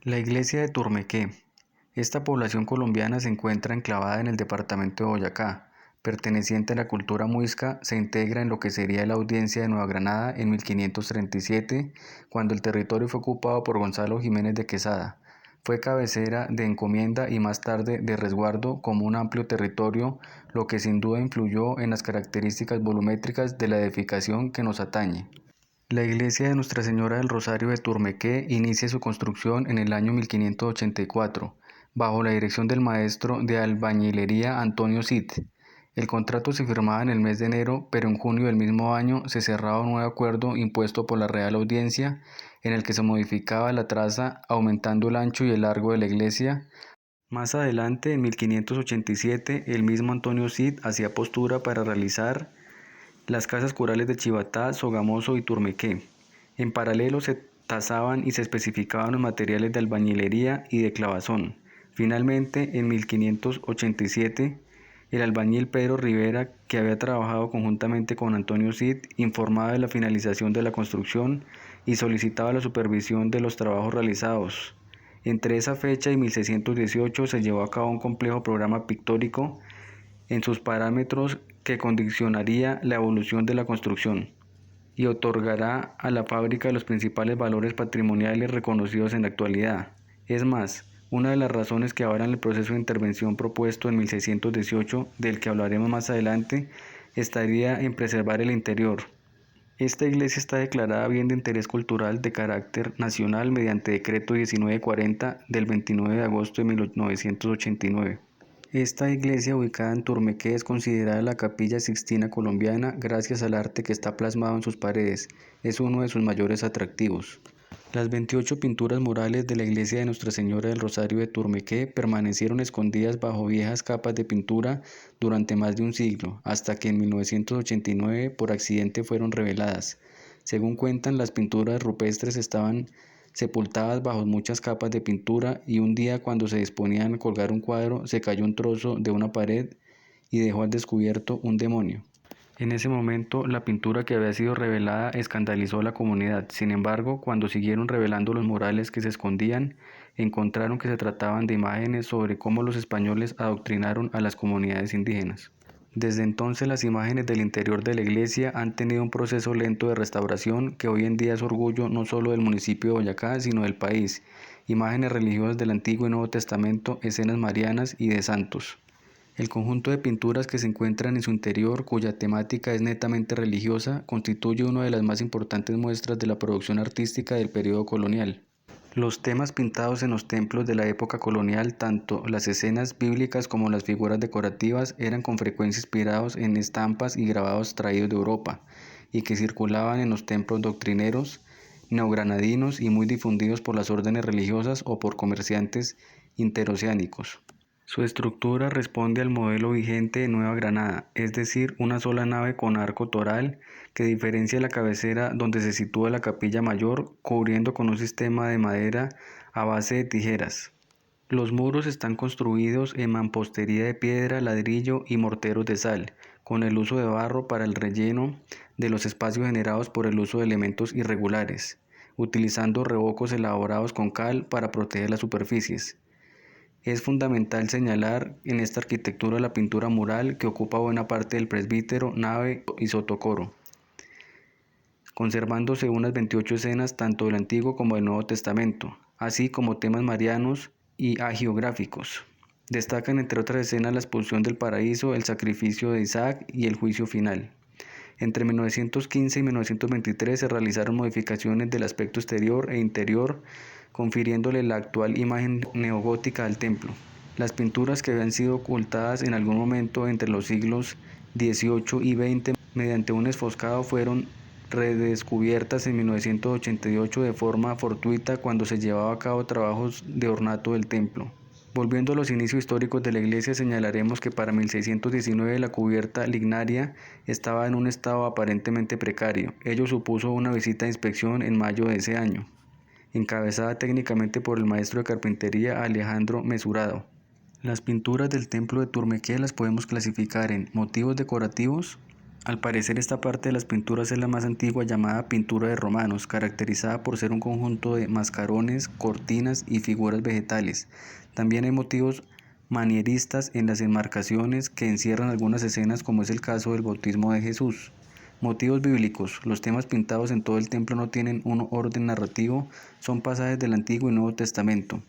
La iglesia de Turmequé. Esta población colombiana se encuentra enclavada en el departamento de Boyacá. Perteneciente a la cultura muisca, se integra en lo que sería la Audiencia de Nueva Granada en 1537, cuando el territorio fue ocupado por Gonzalo Jiménez de Quesada. Fue cabecera de encomienda y más tarde de resguardo como un amplio territorio, lo que sin duda influyó en las características volumétricas de la edificación que nos atañe. La iglesia de Nuestra Señora del Rosario de Turmequé inicia su construcción en el año 1584, bajo la dirección del maestro de albañilería Antonio Cid. El contrato se firmaba en el mes de enero, pero en junio del mismo año se cerraba un nuevo acuerdo impuesto por la Real Audiencia, en el que se modificaba la traza, aumentando el ancho y el largo de la iglesia. Más adelante, en 1587, el mismo Antonio Cid hacía postura para realizar las casas curales de Chivatá, Sogamoso y Turmequé. En paralelo se tasaban y se especificaban los materiales de albañilería y de clavazón. Finalmente, en 1587, el albañil Pedro Rivera, que había trabajado conjuntamente con Antonio Cid, informaba de la finalización de la construcción y solicitaba la supervisión de los trabajos realizados. Entre esa fecha y 1618 se llevó a cabo un complejo programa pictórico en sus parámetros que condicionaría la evolución de la construcción y otorgará a la fábrica los principales valores patrimoniales reconocidos en la actualidad. Es más, una de las razones que avalan el proceso de intervención propuesto en 1618, del que hablaremos más adelante, estaría en preservar el interior. Esta iglesia está declarada bien de interés cultural de carácter nacional mediante decreto 1940 del 29 de agosto de 1989. Esta iglesia, ubicada en Turmequé, es considerada la Capilla Sixtina colombiana gracias al arte que está plasmado en sus paredes. Es uno de sus mayores atractivos. Las 28 pinturas murales de la iglesia de Nuestra Señora del Rosario de Turmequé permanecieron escondidas bajo viejas capas de pintura durante más de un siglo, hasta que en 1989 por accidente fueron reveladas. Según cuentan, las pinturas rupestres estaban sepultadas bajo muchas capas de pintura y un día cuando se disponían a colgar un cuadro se cayó un trozo de una pared y dejó al descubierto un demonio. En ese momento, la pintura que había sido revelada escandalizó a la comunidad. Sin embargo, cuando siguieron revelando los murales que se escondían, encontraron que se trataban de imágenes sobre cómo los españoles adoctrinaron a las comunidades indígenas. Desde entonces, las imágenes del interior de la iglesia han tenido un proceso lento de restauración que hoy en día es orgullo no solo del municipio de Boyacá, sino del país. Imágenes religiosas del Antiguo y Nuevo Testamento, escenas marianas y de santos. El conjunto de pinturas que se encuentran en su interior, cuya temática es netamente religiosa, constituye una de las más importantes muestras de la producción artística del periodo colonial. Los temas pintados en los templos de la época colonial, tanto las escenas bíblicas como las figuras decorativas, eran con frecuencia inspirados en estampas y grabados traídos de Europa, y que circulaban en los templos doctrineros, neogranadinos y muy difundidos por las órdenes religiosas o por comerciantes interoceánicos. Su estructura responde al modelo vigente de Nueva Granada, es decir, una sola nave con arco toral que diferencia la cabecera donde se sitúa la capilla mayor, cubriendo con un sistema de madera a base de tijeras. Los muros están construidos en mampostería de piedra, ladrillo y morteros de sal, con el uso de barro para el relleno de los espacios generados por el uso de elementos irregulares, utilizando revocos elaborados con cal para proteger las superficies. Es fundamental señalar en esta arquitectura la pintura mural que ocupa buena parte del presbítero, nave y sotocoro, conservándose unas 28 escenas tanto del Antiguo como del Nuevo Testamento, así como temas marianos y hagiográficos. Destacan entre otras escenas la expulsión del paraíso, el sacrificio de Isaac y el juicio final. Entre 1915 y 1923 se realizaron modificaciones del aspecto exterior e interior, confiriéndole la actual imagen neogótica al templo. Las pinturas que habían sido ocultadas en algún momento entre los siglos XVIII y XX mediante un esfoscado fueron redescubiertas en 1988 de forma fortuita cuando se llevaba a cabo trabajos de ornato del templo. Volviendo a los inicios históricos de la iglesia, señalaremos que para 1619 la cubierta lignaria estaba en un estado aparentemente precario. Ello supuso una visita de inspección en mayo de ese año, encabezada técnicamente por el maestro de carpintería Alejandro Mesurado. Las pinturas del templo de Turmequé las podemos clasificar en motivos decorativos, Al parecer esta parte de las pinturas es la más antigua, llamada pintura de romanos, caracterizada por ser un conjunto de mascarones, cortinas y figuras vegetales. También hay motivos manieristas en las enmarcaciones que encierran algunas escenas, como es el caso del bautismo de Jesús. Motivos bíblicos. Los temas pintados en todo el templo no tienen un orden narrativo, son pasajes del Antiguo y Nuevo Testamento.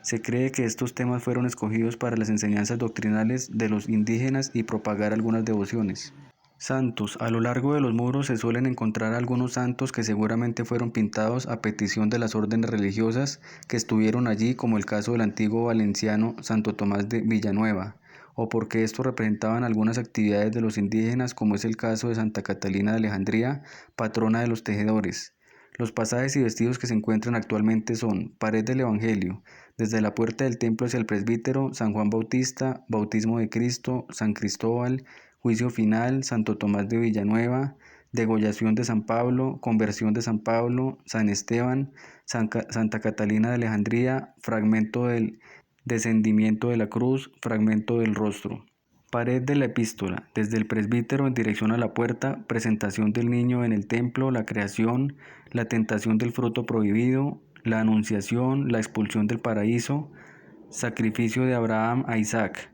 Se cree que estos temas fueron escogidos para las enseñanzas doctrinales de los indígenas y propagar algunas devociones. Santos. A lo largo de los muros se suelen encontrar algunos santos que seguramente fueron pintados a petición de las órdenes religiosas que estuvieron allí, como el caso del antiguo valenciano Santo Tomás de Villanueva, o porque estos representaban algunas actividades de los indígenas, como es el caso de Santa Catalina de Alejandría, patrona de los tejedores. Los pasajes y vestidos que se encuentran actualmente son: pared del Evangelio, desde la puerta del templo hacia el presbítero, San Juan Bautista, bautismo de Cristo, San Cristóbal, juicio final, Santo Tomás de Villanueva, degollación de San Pablo, conversión de San Pablo, San Esteban, Santa Catalina de Alejandría, fragmento del descendimiento de la cruz, fragmento del rostro. Pared de la epístola, desde el presbítero en dirección a la puerta, presentación del niño en el templo, la creación, la tentación del fruto prohibido, la anunciación, la expulsión del paraíso, sacrificio de Abraham a Isaac,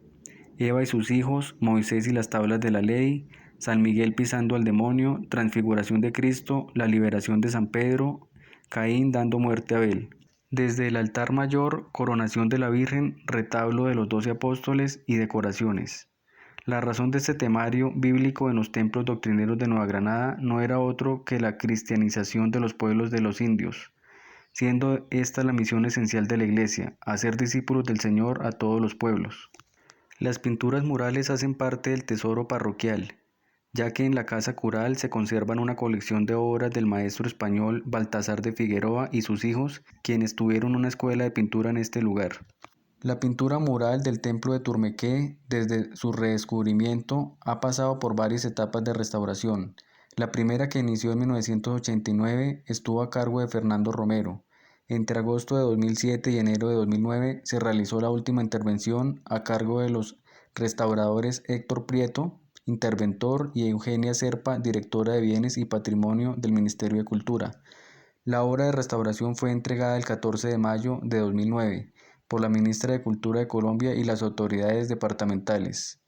Eva y sus hijos, Moisés y las tablas de la ley, San Miguel pisando al demonio, transfiguración de Cristo, la liberación de San Pedro, Caín dando muerte a Abel. Desde el altar mayor, coronación de la Virgen, retablo de los 12 apóstoles y decoraciones. La razón de este temario bíblico en los templos doctrineros de Nueva Granada no era otro que la cristianización de los pueblos de los indios, siendo esta la misión esencial de la Iglesia: hacer discípulos del Señor a todos los pueblos. Las pinturas murales hacen parte del tesoro parroquial, ya que en la casa cural se conservan una colección de obras del maestro español Baltasar de Figueroa y sus hijos, quienes tuvieron una escuela de pintura en este lugar. La pintura mural del templo de Turmequé, desde su redescubrimiento, ha pasado por varias etapas de restauración. La primera, que inició en 1989, estuvo a cargo de Fernando Romero. Entre agosto de 2007 y enero de 2009 se realizó la última intervención a cargo de los restauradores Héctor Prieto, interventor, y Eugenia Serpa, directora de Bienes y Patrimonio del Ministerio de Cultura. La obra de restauración fue entregada el 14 de mayo de 2009 por la ministra de Cultura de Colombia y las autoridades departamentales.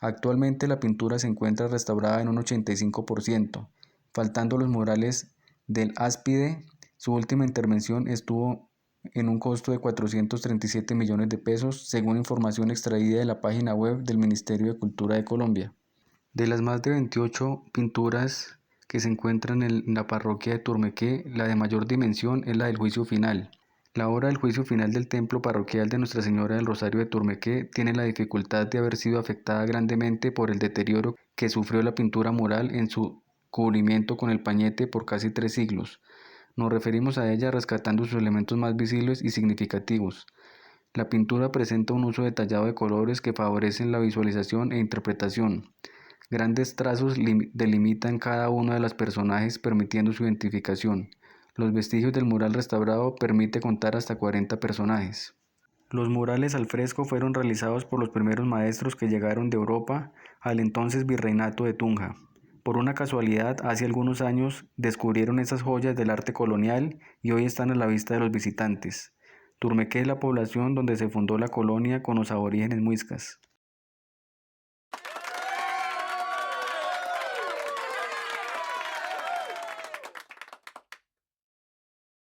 Actualmente la pintura se encuentra restaurada en un 85%, faltando los murales del Áspide. Su última intervención estuvo en un costo de 437 millones de pesos, según información extraída de la página web del Ministerio de Cultura de Colombia. De las más de 28 pinturas que se encuentran en la parroquia de Turmequé, la de mayor dimensión es la del juicio final. La obra del juicio final del templo parroquial de Nuestra Señora del Rosario de Turmequé tiene la dificultad de haber sido afectada grandemente por el deterioro que sufrió la pintura mural en su cubrimiento con el pañete por casi 3 siglos. Nos referimos a ella rescatando sus elementos más visibles y significativos. La pintura presenta un uso detallado de colores que favorecen la visualización e interpretación. Grandes trazos delimitan cada uno de los personajes, permitiendo su identificación. Los vestigios del mural restaurado permite contar hasta 40 personajes. Los murales al fresco fueron realizados por los primeros maestros que llegaron de Europa al entonces virreinato de Tunja. Por una casualidad, hace algunos años descubrieron esas joyas del arte colonial y hoy están a la vista de los visitantes. Turmequé es la población donde se fundó la colonia con los aborígenes muiscas.